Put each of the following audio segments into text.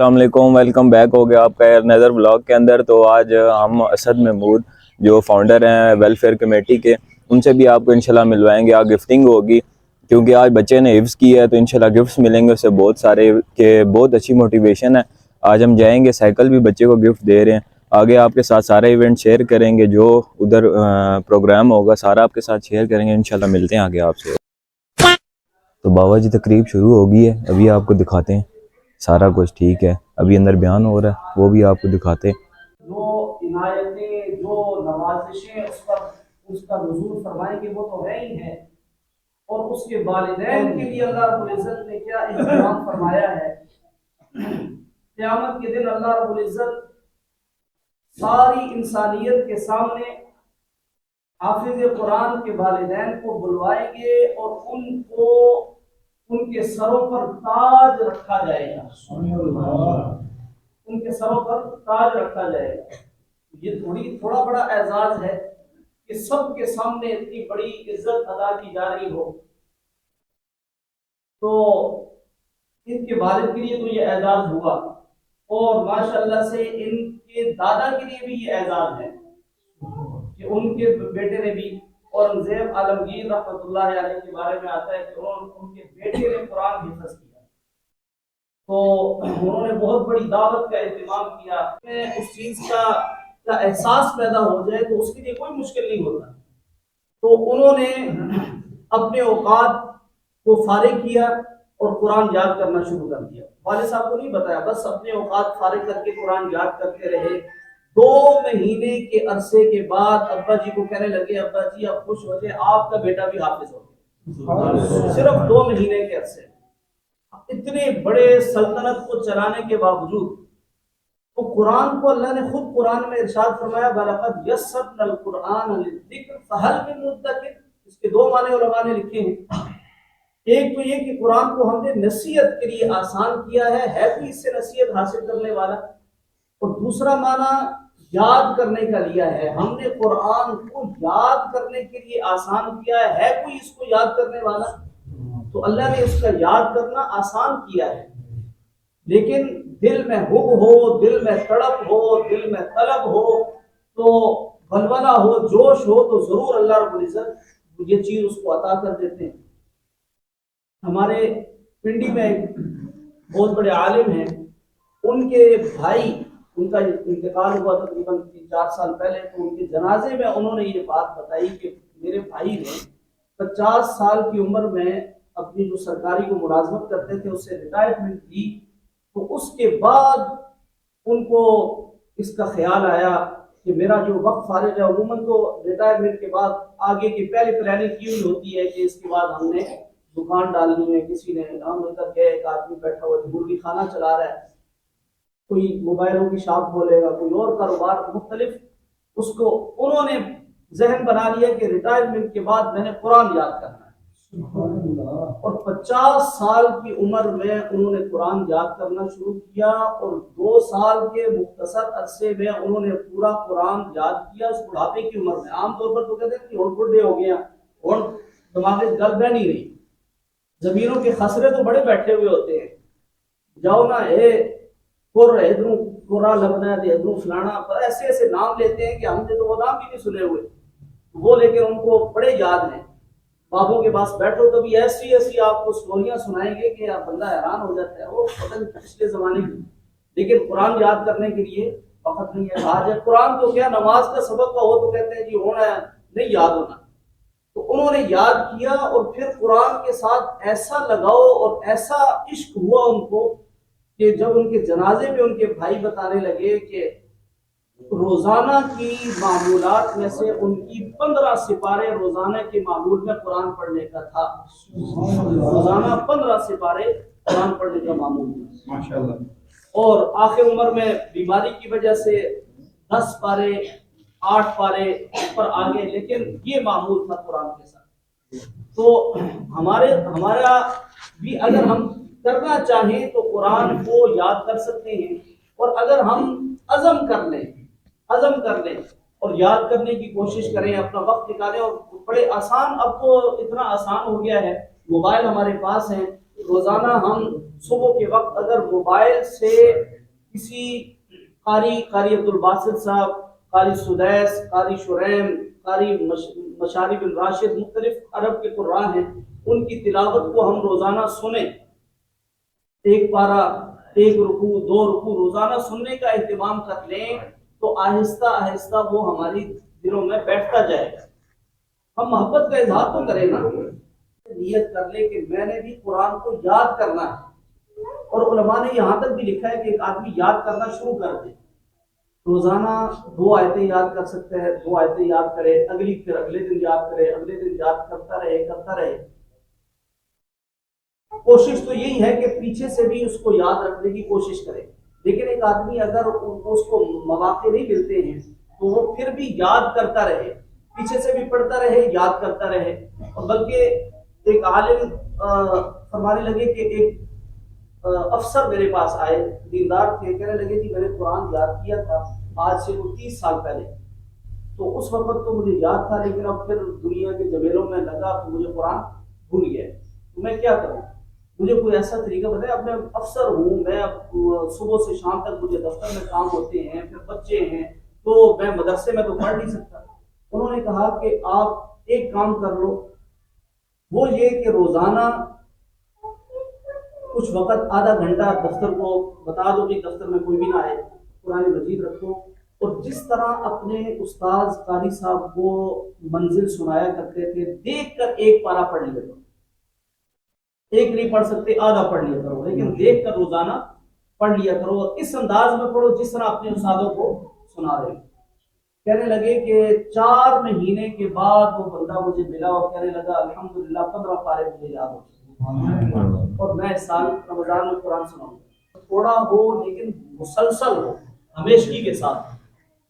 السلام علیکم، welcome back ہو گیا آپ کا نظر بلاگ کے اندر۔ تو آج ہم اسد محمود جو فاؤنڈر ہیں ویلفیئر کمیٹی کے، ان سے بھی آپ کو انشاءاللہ ملوائیں گے۔ آج گفٹنگ ہوگی کیونکہ آج بچے نے حفظ کی ہے، تو انشاءاللہ گفٹس ملیں گے اسے بہت سارے، کہ بہت اچھی موٹیویشن ہے۔ آج ہم جائیں گے، سائیکل بھی بچے کو گفٹ دے رہے ہیں۔ آگے آپ کے ساتھ سارا ایونٹ شیئر کریں گے، جو ادھر پروگرام ہوگا سارا آپ کے ساتھ شیئر کریں گے انشاءاللہ۔ ملتے ہیں آگے آپ سے۔ تو بابا جی تقریب شروع ہو گئی ہے، ابھی آپ کو دکھاتے ہیں سارا کچھ ٹھیک ہے۔ ابھی اندر بیان ہو رہا ہے، وہ بھی آپ کو دکھاتے ہیں۔ جو عنایتیں، جو نوازشیں اس کا نزول فرمائیں گے وہ تو ہے ہی ہے، اور اس کے والدین کے لیے اللہ رب العزت نے کیا انتظام فرمایا ہے۔ قیامت کے دن اللہ رب العزت ساری انسانیت کے سامنے حافظ قرآن کے والدین کو بلوائیں گے اور ان کو ان کے سروں پر تاج رکھا جائے گا۔ ان کے سروں پر تاج رکھا جائے گا۔ یہ تھوڑا بڑا اعزاز ہے کہ سب کے سامنے اتنی بڑی عزت ادا کی جا رہی ہو، تو ان کے والد کے لیے تو یہ اعزاز ہوا، اور ماشاءاللہ سے ان کے دادا کے لیے بھی یہ اعزاز ہے کہ ان کے بیٹے نے بھی، اورنگزیب عالمگیر رحمۃ اللہ علیہ کے بارے میں آتا ہے کہ ان کے بیٹے نے قرآن حفظ کیا، تو انہوں نے بہت بڑی دعوت کا اہتمام کیا۔ اس چیز کا احساس پیدا ہو جائے تو اس کے لیے کوئی مشکل نہیں ہوتا، تو انہوں نے اپنے اوقات کو فارغ کیا اور قرآن یاد کرنا شروع کر دیا۔ والد صاحب کو نہیں بتایا، بس اپنے اوقات فارغ کر کے قرآن یاد کرتے رہے۔ 2 مہینے کے عرصے کے بعد ابا جی کو کہنے لگے، ابا جی آپ خوش ہو جائے، آپ کا بیٹا بھی حافظ ہو گیا۔ صرف 2 مہینے کے عرصے، اتنے بڑے سلطنت کو چلانے کے باوجود، تو قرآن کو اللہ نے خود قرآن میں ارشاد فرمایا، وَلَقَدْ يَسَّرْنَا الْقُرْآنَ لِلذِّكْرِ فَهَلْ مِن مُدَّكِرٍ۔ اس کے 2 معنی علماء نے لکھے ہیں۔ ایک تو یہ کہ قرآن کو ہم نے نصیحت کے لیے آسان کیا ہے کوئی اس سے نصیحت حاصل کرنے والا، اور دوسرا معنی یاد کرنے کا لیا ہے، ہم نے قرآن کو یاد کرنے کے لیے آسان کیا ہے کوئی اس کو یاد کرنے والا، تو اللہ نے اس کا یاد کرنا آسان کیا ہے، لیکن دل میں حب ہو، دل میں تڑپ ہو، دل میں طلب ہو، تو ولولہ ہو، جوش ہو، تو ضرور اللہ رب العزت یہ چیز اس کو عطا کر دیتے ہیں۔ ہمارے پنڈی میں ایک بہت بڑے عالم ہیں، ان کے بھائی، ان کا انتقال ہوا تقریباً 3-4 سال پہلے، تو ان کے جنازے میں انہوں نے یہ بات بتائی کہ میرے بھائی نے 50 سال کی عمر میں اپنی جو سرکاری کو ملازمت کرتے تھے اس سے ریٹائرمنٹ دی، تو اس کے بعد ان کو اس کا خیال آیا کہ میرا جو وقت فارغ ہے، عموماً تو ریٹائرمنٹ کے بعد آگے کی پہلی پلاننگ کی ہوئی ہوتی ہے کہ اس کے بعد ہم نے دکان ڈالنی ہے، کسی نے نام لے کر کے، ایک آدمی بیٹھا ہوا مرغی خانہ چلا رہا ہے، کوئی موبائلوں کی شاپ کھولے گا، کوئی اور کاروبار مختلف، اس کو انہوں نے ذہن بنا لیا کہ ریٹائرمنٹ کے بعد میں نے قرآن یاد کرنا ہے، اور 50 سال کی عمر میں انہوں نے قرآن یاد کرنا شروع کیا، اور 2 سال کے مختصر عرصے میں انہوں نے پورا قرآن یاد کیا اس بڑھاپے کی عمر میں۔ عام طور پر تو کہتے ہیں کہ ہون بڈھے ہو گیا، ہون دماغ گل بہ نہیں رہی، زمینوں کے خسرے تو بڑے بیٹھے ہوئے ہوتے ہیں، جاؤ نا ادھروں کورا لبنا ہے، ادھروں فلانا، پر ایسے ایسے نام لیتے ہیں کہ ہم نے تو وہ نام بھی نہیں سنے ہوئے وہ، لیکن ان کو بڑے یاد ہیں۔ بابوں کے پاس بیٹھو کبھی ایسی ایسی آپ کو سٹوریاں سنائیں گے کہ آپ بندہ حیران ہو جاتا ہے، وہ پتہ نہیں پچھلے زمانے کی، لیکن قرآن یاد کرنے کے لیے وقت نہیں ہے۔ آج قرآن تو کیا نماز کا سبق کا ہو تو کہتے ہیں جی ہونا ہے، نہیں یاد ہونا، تو انہوں نے یاد کیا، اور پھر قرآن کے ساتھ ایسا لگاؤ اور ایسا عشق ہوا ان کو کہ جب ان کے جنازے میں ان کے بھائی بتانے لگے کہ روزانہ کی معمولات میں سے ان کی 15 سپارے روزانہ کے معمول میں قرآن پڑھنے کا تھا، روزانہ 15 سپارے قرآن پڑھنے کا معمول تھا ماشاءاللہ، اور آخر عمر میں بیماری کی وجہ سے 10 پارے 8 پارے پر آگے، لیکن یہ معمول تھا قرآن کے ساتھ۔ تو ہمارا بھی اگر ہم کرنا چاہیں تو قرآن کو یاد کر سکتے ہیں، اور اگر ہم عزم کر لیں اور یاد کرنے کی کوشش کریں، اپنا وقت نکالیں، اور بڑے آسان، اب تو اتنا آسان ہو گیا ہے، موبائل ہمارے پاس ہیں، روزانہ ہم صبح کے وقت اگر موبائل سے کسی قاری عبد الباسط صاحب، قاری سدیس، قاری شریم، قاری مشاری بن راشد، مختلف عرب کے قراء ہیں، ان کی تلاوت کو ہم روزانہ سنیں، ایک پارہ، ایک رکوع، دو رکوع روزانہ سننے کا اہتمام کر لیں تو آہستہ آہستہ وہ ہماری دلوں میں بیٹھتا جائے گا۔ ہم محبت کا اظہار تو کریں نا، نیت کر لے کہ میں نے بھی قرآن کو یاد کرنا ہے، اور علماء نے یہاں تک بھی لکھا ہے کہ ایک آدمی یاد کرنا شروع کر دے، روزانہ 2 آیتیں یاد کر سکتے ہیں، 2 آیتیں یاد کرے، پھر اگلے دن یاد کرے، اگلے دن یاد کرتا رہے۔ کوشش تو یہی ہے کہ پیچھے سے بھی اس کو یاد رکھنے کی کوشش کرے، لیکن ایک آدمی اگر اس کو مواقع نہیں ملتے ہیں تو وہ پھر بھی یاد کرتا رہے، پیچھے سے بھی پڑھتا رہے، یاد کرتا رہے۔ اور بلکہ ایک عالم فرمانے لگے کہ ایک افسر میرے پاس آئے، دیندار تھے، کہنے لگے کہ میں نے قرآن یاد کیا تھا آج سے 30 سال پہلے، تو اس وقت تو مجھے یاد تھا، لیکن اب پھر دنیا کے جمیلوں میں لگا تو مجھے قرآن بھول گیا، تو میں کیا کروں؟ مجھے کوئی ایسا طریقہ بتائے، اب میں افسر ہوں، میں صبح سے شام تک مجھے دفتر میں کام ہوتے ہیں، پھر بچے ہیں، تو میں مدرسے میں تو پڑھ نہیں سکتا۔ انہوں نے کہا کہ آپ ایک کام کر لو، وہ یہ کہ روزانہ کچھ وقت، آدھا گھنٹہ دفتر کو بتا دو کہ دفتر میں کوئی بھی نہ آئے، قرآن مجید رکھو، اور جس طرح اپنے استاذ قاری صاحب کو منزل سنایا کرتے تھے، دیکھ کر ایک پارہ پڑھ لیا کرو، ایک نہیں پڑھ سکتے آدھا پڑھ لیا کرو، لیکن دیکھ کر روزانہ پڑھ لیا کرو، اور اس انداز میں پڑھو جس طرح اپنے استادوں کو سنا رہے ہو۔ کہنے لگے کہ 4 مہینے کے بعد وہ بندہ مجھے ملا اور کہنے لگا الحمدللہ 15 پارے مجھے یاد ہو چکے، اور میں اس سال رمضان میں قرآن سناؤں گا۔ تھوڑا ہو لیکن مسلسل ہو، ہمیشگی کے ساتھ،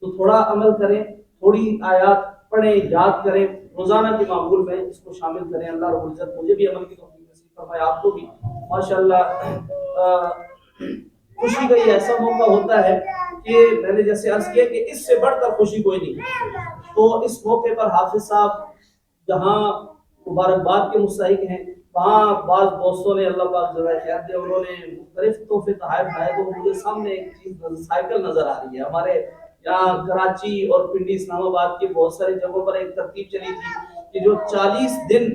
تو تھوڑا عمل کریں، تھوڑی آیات پڑھیں، یاد کریں، روزانہ کے معمول میں اس کو شامل کریں۔ اللہ رب العزت مجھے بھی عمل کی توفیق نصیب فرمائے، آپ کو بھی۔ ماشاءاللہ خوشی کا یہ ایسا موقع ہوتا ہے کہ میں نے جیسے عرض کیا کہ اس سے بڑھ کر خوشی کوئی نہیں، تو اس موقع پر حافظ صاحب جہاں مبارکباد کے مستحق ہیں، وہاں بعض دوستوں نے اللہ پاک جزائے خیر دے، انہوں نے مختلف تحفے تحائف لائے، تو مجھے سامنے ایک چیز سائیکل نظر آ رہی ہے۔ ہمارے یہاں کراچی اور پنڈی اسلام آباد کے بہت ساری جگہوں پر ایک ترتیب چلی تھی کہ جو 40 دن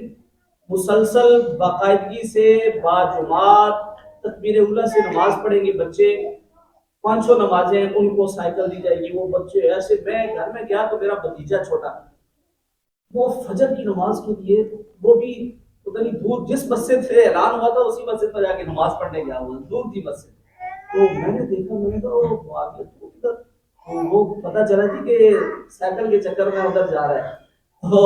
مسلسل باقاعدگی سے باجماعت تکبیر اولیٰ سے نماز پڑھیں گے بچے، 500 نمازیں ان کو سائیکل دی جائے گی، وہ بچے ایسے، میں گھر میں گیا تو میرا بھتیجا چھوٹا، وہ فجر کی نماز کے لیے، وہ بھی پتہ نہیں دور، جس مسجد سے اعلان ہوا تھا اسی مسجد پر جا کے نماز پڑھنے گیا، وہ دور تھی مسجد، تو میں نے دیکھا، میں نے کہا وہ آگے تو وہ پتہ چلا جی کہ سائیکل کے چکر میں ادھر جا رہا ہے۔ تو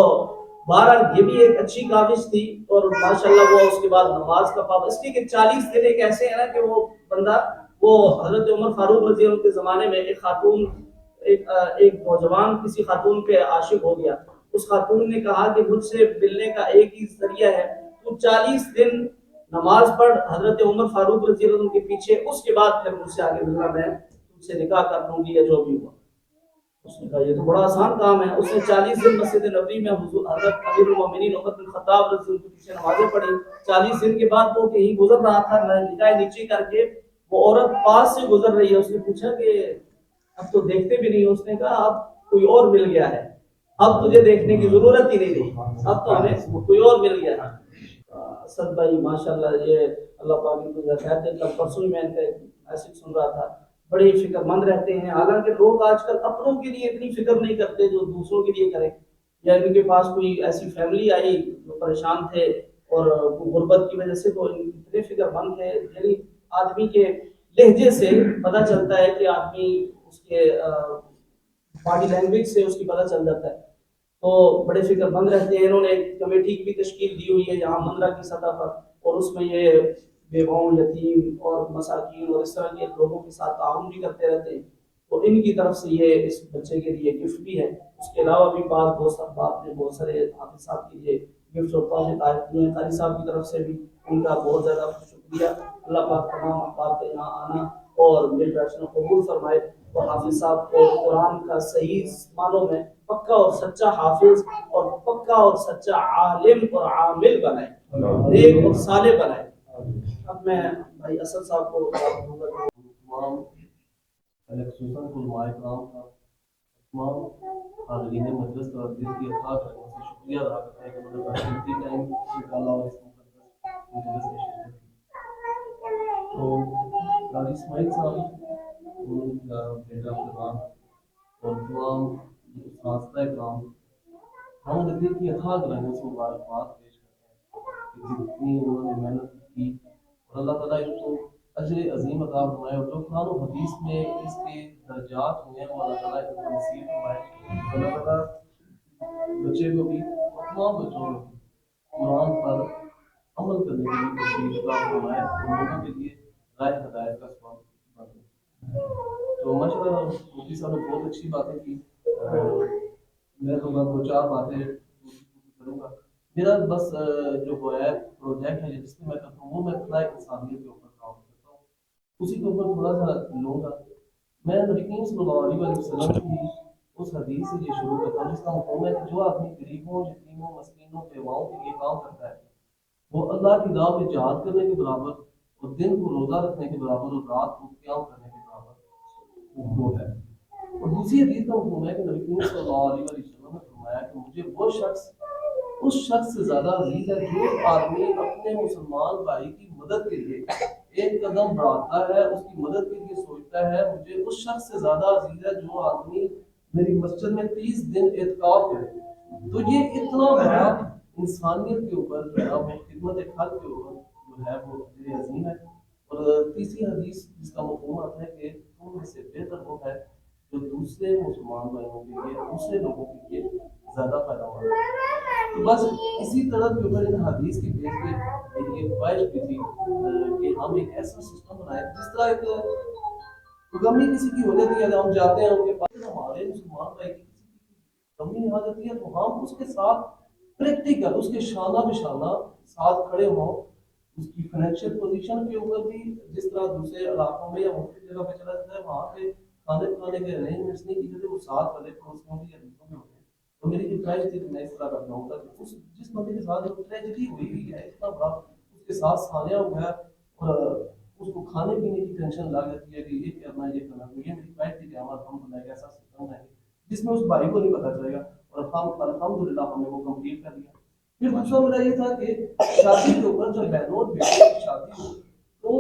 بہرحال یہ بھی ایک اچھی کاوش تھی، اور ماشاءاللہ وہ اس کے بعد نماز کا پابند، اس لیے کہ 40 دن ایک ایسے ہیں نا کہ وہ بندہ، وہ حضرت عمر فاروق رضی اللہ عنہ کے زمانے میں ایک خاتون، ایک نوجوان کسی خاتون پہ عاشق ہو گیا، اس خاتون نے کہا کہ مجھ سے ملنے کا ایک ہی ذریعہ ہے، تو 40 دن نماز پڑھ حضرت عمر فاروق رضی اللہ عنہ کے پیچھے، اس کے بعد پھر مجھ سے آگے ملنا، میں تم سے نکاح کر لوں گی یا جو بھی ہوا۔ اس نے کہا یہ تو بڑا آسان کام ہے۔ اس نے 40 دن مسجد نبوی میں حضور حضرت امیر المومنین عمر بن خطاب رضی اللہ عنہ کے پیچھے نمازیں پڑھی۔ 40 دن کے بعد وہ کہیں گزر رہا تھا، نگاہ نیچے کر کے وہ عورت پاس سے گزر رہی ہے، اس نے پوچھا کہ اب تو دیکھتے بھی نہیں، اس نے کہا اب کوئی اور مل گیا ہے، اب تجھے دیکھنے کی ضرورت ہی نہیں رہی، اب تو ہمیں کوئی اور مل گیا ہے۔ اسد بھائی ماشاءاللہ، یہ اللہ پاک ان کو خیر دے، کل پرسوں میں ان کا میسج سن رہا تھا، بڑے فکر مند رہتے ہیں، حالانکہ لوگ آج کل اپنوں کے لیے اتنی فکر نہیں کرتے جو دوسروں کے لیے کریں، یا ان کے پاس کوئی ایسی فیملی آئی جو پریشان تھے اور غربت کی وجہ سے تو اتنے فکر مند تھے، یعنی آدمی کے لہجے سے پتہ چلتا ہے کہ آدمی اس کے باڈی لینگویج سے اس کی پتہ چل جاتا ہے، تو بڑے فکر مند رہتے ہیں۔ انہوں نے ایک کمیٹی کی بھی تشکیل دی ہوئی ہے یہاں مندرہ کی سطح پر، اور اس میں یہ بیواؤں، یتیم اور مساکین اور اس طرح کے لوگوں کے ساتھ تعاون بھی کرتے رہتے ہیں، تو ان کی طرف سے یہ اس بچے کے لیے گفٹ بھی ہے۔ اس کے علاوہ بھی بعض دوست احباب نے بہت سارے حافظ صاحب کے لیے گفٹ اور تحفے عطیہ کیے ہیں، قاری صاحب کی طرف سے بھی ان کا بہت زیادہ شکریہ۔ اللہ پاک تمام احباب کا یہاں آنا اور مل بیٹھنا قبول فرمائے، اور حافظ صاحب کو قرآن کا صحیح معنوں میں پکا اور سچا حافظ اور پکا اور سچا عالم اور عامل بنائے، نیک اور صالح بنائے۔ اب میں بھائی اسد صاحب کو بات دوں گا. تمام خصوصاً علماء کرام کا تمام حاضرین مجلس کا دل کی اتحاد رکھنے سے شکریہ ادا کرتے ہیں کہ انہوں نے قیمتی ٹائم نکالا اور اس مقدس مجلس میں شرکت کی. تو قاضی اسماعیل صاحب ان کا بیٹا فیضان اور تمام اساتذہ کرام ہم انہیں دل کی اتحاد رکھنے سے مبارکباد پیش کرتے ہیں کہ جتنی انہوں نے محنت کی اور اللہ تعالیٰ ان کو اجر عظیم عطا فرمائے اور جو قرآن و حدیث میں اس کے درجات ہوئے ہیں وہ اللہ تعالیٰ ان کو نصیب فرمائے. اللہ تعالیٰ بچے کو بھی تمام بچوں کو بھی قرآن پر عمل کرنے کے لیے توفیق عطا فرمائے اور لوگوں کے لیے راہ ہدایت کا سبب بنے. تو ماشاء اللہ مفتی صاحب نے بہت اچھی باتیں کی. میں تو دو چار باتیں کروں گا. میرا بس جو ہے پروجیکٹ ہے جس میں میں کرتا ہوں وہ میں خدا انسانیت کے اوپر کام کرتا ہوں. اسی کے اوپر تھوڑا سا لوں گا. میں نبی کریم صلی اللہ علیہ وسلم کی اس حدیث سے یہ شروع کرتا ہوں جس کا مفہوم ہے کہ جو آدمی غریبوں یتیموں مسکینوں بیواؤں کے لیے کام کرتا ہے وہ اللہ کی راہ میں جہاد کرنے کے برابر اور دن کو روزہ رکھنے کے برابر اور رات کو قیام کرنے کے برابر وہ ہے. اور دوسری حدیث کا مفہوم ہے کہ نبی کریم صلی اللہ علیہ وسلم نے فرمایا کہ مجھے وہ شخص اس شخص سے زیادہ عزیز ہے جو آدمی اپنے مسلمان بھائی کی مدد کے لیے ایک قدم بڑھاتا ہے اس کی مدد کے لیے سوچتا ہے. مجھے اس شخص سے زیادہ عزیز ہے جو آدمی میری مسجد میں 30 دن اعتکاف کرے. تو یہ اتنا بڑا انسانیت کے اوپر جو ہے وہ خدمت خلق کے اوپر جو ہے وہ اجر عظیم ہے. اور تیسری حدیث جس کا مفہوم آتا ہے کہ تم میں سے بہتر وہ ہے جو دوسرے مسلمان بھائیوں کے لیے دوسرے لوگوں کے لیے زیادہ فائدہ مند ہے. تو بس اسی طرح کے اوپر ان حدیث کی بیس پہ میری ایک خواہش بھی تھی کہ ہم ایک ایسا سسٹم بنائیں جس طرح ایک غمی کسی کی ہو جاتی ہے ہم جاتے ہیں ان کے پاس ہمارے مسلمان بھائی کی کسی کی غمی آ جاتی ہے تو ہم اس کے ساتھ پریکٹیکل اس کے شانہ بشانہ ساتھ کھڑے ہوں. اس کی فائنینشیل پوزیشن کے اوپر بھی جس طرح دوسرے علاقوں میں یا مختلف جگہ پہ چلا جاتا ہے وہاں پہ کھانے پکانے کے ارینجمنٹس نہیں کی جاتے وہ ساتھ والے پڑوسیوں کی یا دوستوں کے ہوتے ہیں. تو میری ایک خواہش تھی کہ میں اس طرح کرتا ہوں تاکہ اس جس بندے کے ساتھ ایک ٹریجڈی ہوئی ہے اتنا بڑا اس کے ساتھ سانیہ ہوا ہے اور اس کو کھانے پینے کی ٹینشن لگ جاتی ہے کہ یہ کرنا یہ کرنا. تو یہ میری خواہش تھی کہ ہمارا ہم ایک ایسا سسٹم بنائیں گے جس میں اس بھائی کو نہیں پتا چلے گا اور ہم الحمدللہ ہم نے وہ کمپلیٹ کر دیا. پھر دوسرا میرا یہ تھا کہ شادی کے اوپر جب بہنوں اور بیٹوں کی شادی ہو تو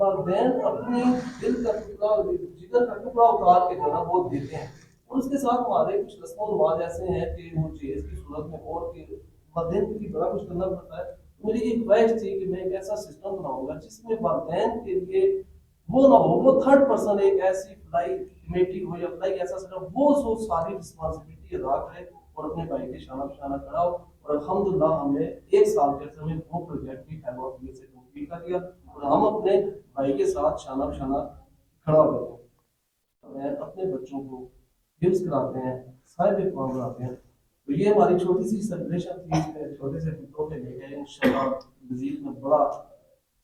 والدین اپنی دل کا ٹکڑا جگر کا ٹکڑا اتار کے جو ہے وہ دیتے ہیں. اور اس کے ساتھ ہمارے کچھ رسم و رواج ایسے ہیں کہ وہ جہیز کی صورت میں اور کہ والدین کے لیے بڑا کچھ کرنا پڑتا ہے. میری ایک خواہش تھی کہ میں ایک ایسا سسٹم بناؤں گا جس میں والدین کے لیے وہ نہ ہو وہ تھرڈ پرسن ایک ایسی فلائی کمیٹی ہو یا فلائی ایسا سسٹم وہ ساری رسپانسبلٹی ادا کرے اور اپنے بھائی کے شانہ بشانہ کھڑا ہو. اور الحمدللہ ہم نے ایک سال کے عرصے میں وہ پروجیکٹ بھی خیبر سے کمپلیٹ کر دیا اور ہم اپنے بھائی کے ساتھ شانہ بشانہ کھڑا ہو گئے. میں اپنے بچوں کو گفٹس کراتے ہیں صاحب اقبال بناتے ہیں. تو یہ ہماری چھوٹی سی سیلیبریشن تھی. اس میں چھوٹے سے تحفے لے گئے انشاءاللہ مزید میں بڑا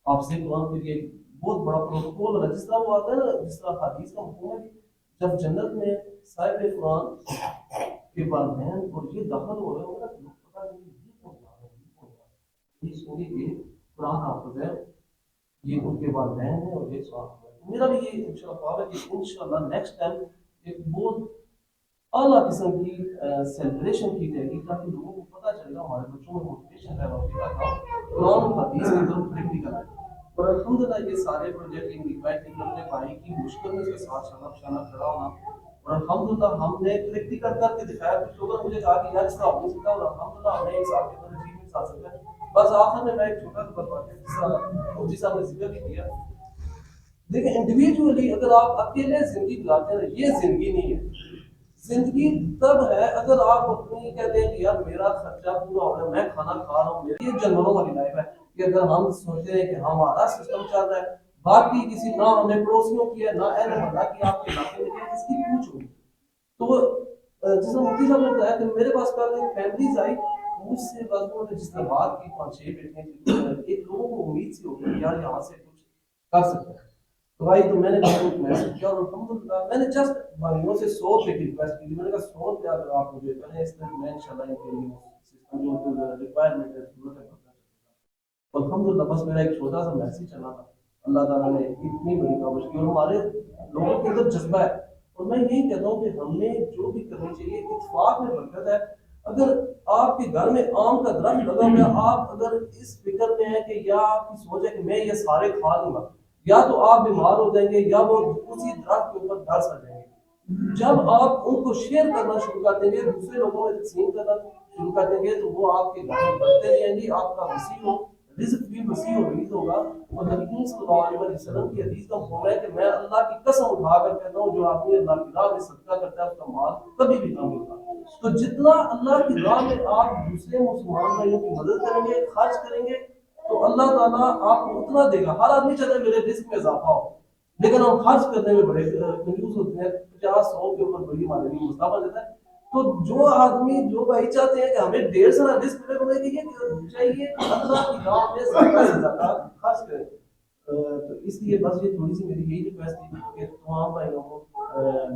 آپ سے قرآن کے لیے بہت بڑا پروٹوکول ہے جس طرح وہ آتا ہے نا جس طرح حدیث کا مفہوم ہے کہ جب جنت میں صاحب قرآن کے والدین اور یہ داخل ہو رہے ہوں گے نا پتا نہیں یہ کون جا رہا ہے یہ کون جا رہا ہے یہ سوری کے قرآن حافظ ہے یہ ان کے والدین ہیں اور یہ ساتھ ہے. میرا بھی یہ انشاءاللہ خواب ہے کہ انشاءاللہ نیکسٹ ٹائم ایک بہت اعلیٰ قسم کی سیلیبریشن کی جائے گی تاکہ لوگوں کو پتہ چلے گا ہمارے بچوں میں موٹیویشن ہے واقعہ کا قرآن و حدیث کی طرف پریکٹیکل ہے. اور الحمدللہ یہ سارے پروجیکٹ ان ڈیوائڈ کے اپنے بھائی کی مشکل میں اس کے ساتھ شانہ بشانہ کھڑا ہونا اور الحمدللہ ہم نے پریکٹیکل کر کے دکھایا. کچھ لوگوں نے مجھے کہا کہ یار اس طرح ہو سکتا ہے اور الحمدللہ ہم نے ایک سال کے اندر اچیومنٹس حاصل کر. بس آخر میں ایک چھوٹا سا بات ہے جس طرح مفتی صاحب نے ذکر بھی کیا. دیکھیں انڈیویجولی اگر آپ اکیلے زندگی گزارتے ہیں یہ زندگی نہیں ہے. زندگی تب ہے اگر آپ اپنی کہتے ہیں کہ یار میرا خرچہ پورا ہو رہا ہے میں کھانا کھا رہا ہوں یہ جانوروں والی لائف ہے کہ اگر ہم سوچتے ہیں کہ ہمارا سسٹم چل رہا ہے باقی کسی نہ ہمیں پڑوسیوں کی ہے نہ اہل محلہ کی آپ کے علاقے میں اس کی پوچھ ہوگی. تو جس میں مفتی صاحب نے بتایا کہ میرے پاس کل ایک فیملیز آئی مجھ سے بس انہوں نے جس طرح بات کی 5-6 بیٹیاں تھیں ایک لوگوں کو امید سی ہو گئی یار یہاں سے کچھ کر سکتے ہیں. تو بھائی تو میں نے ایک میسج کیا اور الحمدللہ میں نے جسٹ بھائیوں سے 100 روپے کی ریکویسٹ کی. میں نے کہا 100 روپیہ اگر آپ مجھے کریں اس میں انشاءاللہ ان کے لیے سسٹم جو ریکوائرمنٹ ہے ضرورت ہے. الحمدللہ بس میرا ایک چھوٹا سا میسج چلا تھا, اللہ تعالیٰ نے اتنی بڑی کاوش کی, اور ہمارے لوگوں کے اندر جذبہ ہے. اور میں یہی کہتا ہوں کہ ہم نے جو بھی کرنی چاہیے, اتفاق میں برکت ہے. اگر آپ کے گھر میں آم کا درخت لگا ہوا ہے, آپ اگر اس فکر میں ہیں کہ یا آپ کی سوچ ہے کہ میں یہ سارے کھا لوں گا, یا تو آپ بیمار ہو جائیں گے یا وہ اسی درخت کے اوپر گھر سڑ جائیں گے. جب آپ ان کو شیئر کرنا شروع کر دیں گے, دوسرے لوگوں میں تقسیم کرنا شروع کر دیں گے, تو وہ آپ کے گھر میں بڑھتے رہیں گے, آپ کا وسیع ہو رزق بھی وسیع و ریز ہوگا. اور نبی کریم صلی اللہ علیہ وسلم کی حدیث کا مفہوم ہے کہ میں اللہ کی قسم اٹھا کر کہتا ہوں, جو آدمی اللہ کی راہ میں صدقہ کرتا ہے اس کا مال کبھی بھی کم ہوگا. تو جتنا اللہ کی راہ میں آپ دوسرے مسلمان بھائیوں کی مدد کریں گے, خرچ کریں گے, تو اللہ تعالیٰ آپ کو اتنا دے گا. ہر آدمی چاہتا ہے میرے رزق میں اضافہ ہو, لیکن ہم خرچ کرنے میں بڑے کنجوس ہوتے ہیں. 50-100 کے اوپر بڑی ہمارے لیے مسئلہ بن جاتا ہے. تو جو آدمی جو بھائی چاہتے ہیں کہ ہمیں ڈھیر سارا رزق ملے, انہیں یہ چاہیے کہ اللہ کی راہ میں زیادہ سے زیادہ خرچ کریں. تو اس لیے بس یہ تھوڑی سی میری یہی ریکویسٹ تھی کہ تمام بھائیوں کو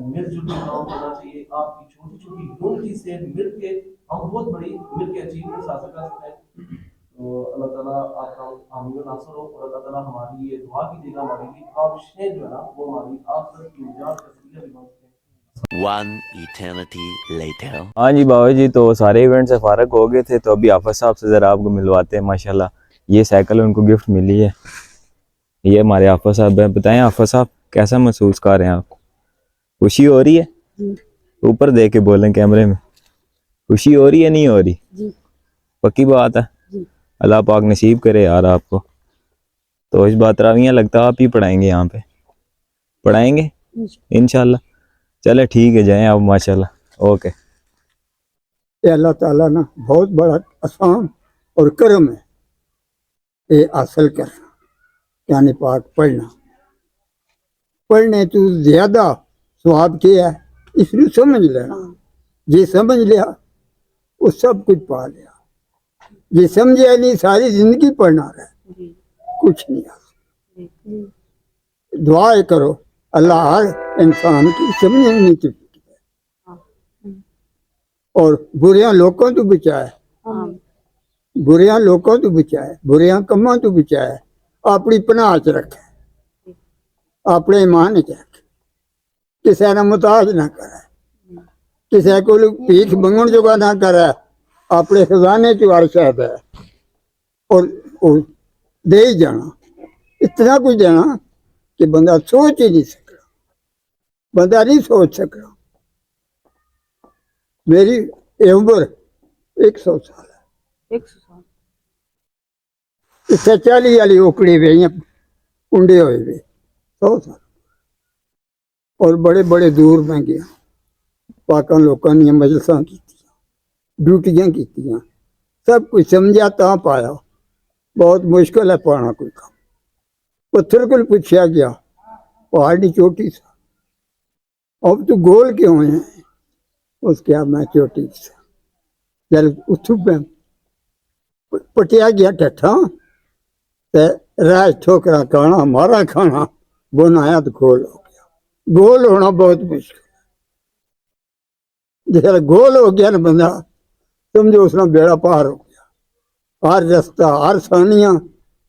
مل جل کے کام کرنا چاہیے. آپ کی چھوٹی چھوٹی یونٹی سے مل کے ہم بہت بڑی مل کے اچیومنٹس حاصل کر سکتے ہیں. تو اللہ تعالیٰ آپ کا حامی و ناصر ہو, اور اللہ تعالیٰ ہماری یہ دعا کی دے گا, ہماری یہ خواہشیں جو ہے نا وہ ہماری آخرت کی نجات کا ذریعہ بھی بن سکتے ہیں. One eternity later. ہاں جی بابا جی, تو سارے ایونٹ سے فارغ ہو گئے تھے, تو ابھی حافظ صاحب سے ذرا آپ کو ملواتے ہیں. ماشاءاللہ یہ سائیکل ان کو گفٹ ملی ہے, یہ ہمارے حافظ صاحب ہیں. بتائیں حافظ صاحب کیسا محسوس کر رہے ہیں آپ کو؟ خوشی ہو رہی ہے؟ اوپر دیکھ کے بولیں کیمرے میں, خوشی ہو رہی ہے نہیں ہو رہی؟ پکی بات ہے, اللہ پاک نصیب کرے یار آپ کو. تو اس بات راویاں لگتا ہے آپ ہی پڑھائیں گے یہاں پہ, پڑھائیں گے انشاءاللہ. چلے ٹھیک ہے, جائیں آپ. ماشاءاللہ, اوکے. یہ اللہ تعالیٰ نا بہت بڑا احسان اور کرم ہے یہ حاصل کرنا, یعنی پاک پڑھنا. پڑھنے تو زیادہ ثواب کیا ہے, اس لیے سمجھ لینا. جی سمجھ لیا وہ سب کچھ پا لیا, جی سمجھے نہیں ساری زندگی پڑھنا رہے, کچھ نہیں حاصل. دعا کرو اللہ ہر انسان کی سمجھنے نہیں چاہیے, اور بریاں لوگوں تو بچائے, بریاں لوگوں تو بچائے, بریاں کماں تو بچائے, اپنی پناہ چ رکھے, اپنے ایمان چ رکھے, کسی نے محتاج نہ کرے, کسی کو بھیک منگن جوگا نہ کرے, اپنے خزانے چ ہر شے ہے, اور دے ہی جانا. اتنا کچھ دینا کہ بندہ سوچ ہی نہیں سکتا, بندہ نہیں سوچ سکتا. میری عمر 100 سال ہے, 40 والی اوکڑی ہوئی کنڈے ہوئے ہوئے 100 سال. اور بڑے بڑے دور میں گیا, پاکاں لوکاں نے مجلساں کی, ڈیوٹیاں کی, سب کچھ سمجھا تا پایا. بہت مشکل ہے پانا کوئی کام. پتھر کو پوچھا گیا پہاڑ کی چوٹی سے, اب تو گول کیوں ہیں؟ اس کیا میں چوٹی سے جل اتھو پہ پٹیا گیا ٹھٹھا, راج ٹھوکرا کھانا ہمارا کھانا, بنایا تو گول ہو گیا. گول ہونا بہت مشکل ہے. جیسے گول ہو گیا نا بندہ, سمجھو اس نے بیڑا پار ہو گیا. ہر رستہ ہر ثانیہ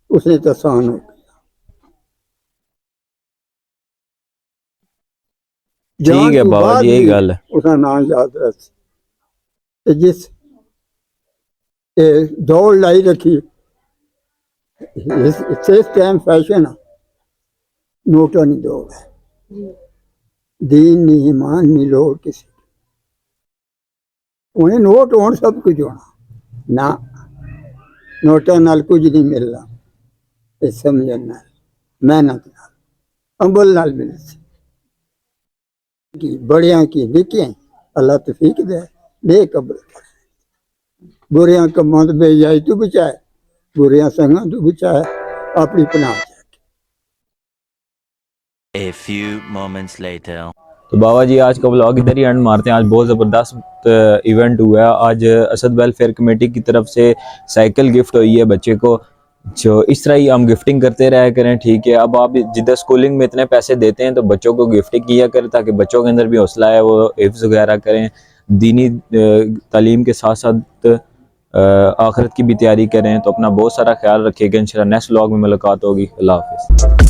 اس نے آسان ہو گیا. ٹھیک ہے بابا جی, یہی گل ہے. اس کا نام یاد رکھ, جس دوڑ لائی رکھی اس ٹائم فیشن نوٹا نہیں دوڑ ہے, دین نہیں ایمان نہیں لوڑ کسی, انہیں نوٹ ہون سب کچھ ہونا نہ, نوٹاں نال کچھ نہیں ملنا. یہ سمجھن نال, محنت نال, عمل نال ملنا. بڑیاں کی نکیاں اللہ توفیق دے قبول کر. بریاں کماں تو بے جائی تو بچائے, بریاں سنگاں تو بچائے, اپنی پناہ چ. A few moments later. تو بابا جی آج کا ولاگ ادھر ہی اینڈ مارتے ہیں. آج بہت زبردست ایونٹ ہوا ہے. آج اسد ویلفیئر کمیٹی کی طرف سے سائیکل گفٹ ہوئی ہے بچے کو, جو اس طرح ہی ہم گفٹنگ کرتے رہا کریں. ٹھیک ہے, اب آپ جدھر اسکولنگ میں اتنے پیسے دیتے ہیں تو بچوں کو گفٹنگ کیا کریں, تاکہ بچوں کے اندر بھی حوصلہ ہے, وہ حفظ وغیرہ کریں, دینی تعلیم کے ساتھ ساتھ آخرت کی بھی تیاری کریں. تو اپنا بہت سارا خیال رکھیے گا. انشاءاللہ نیکسٹ ولاگ میں ملاقات ہوگی. اللہ حافظ.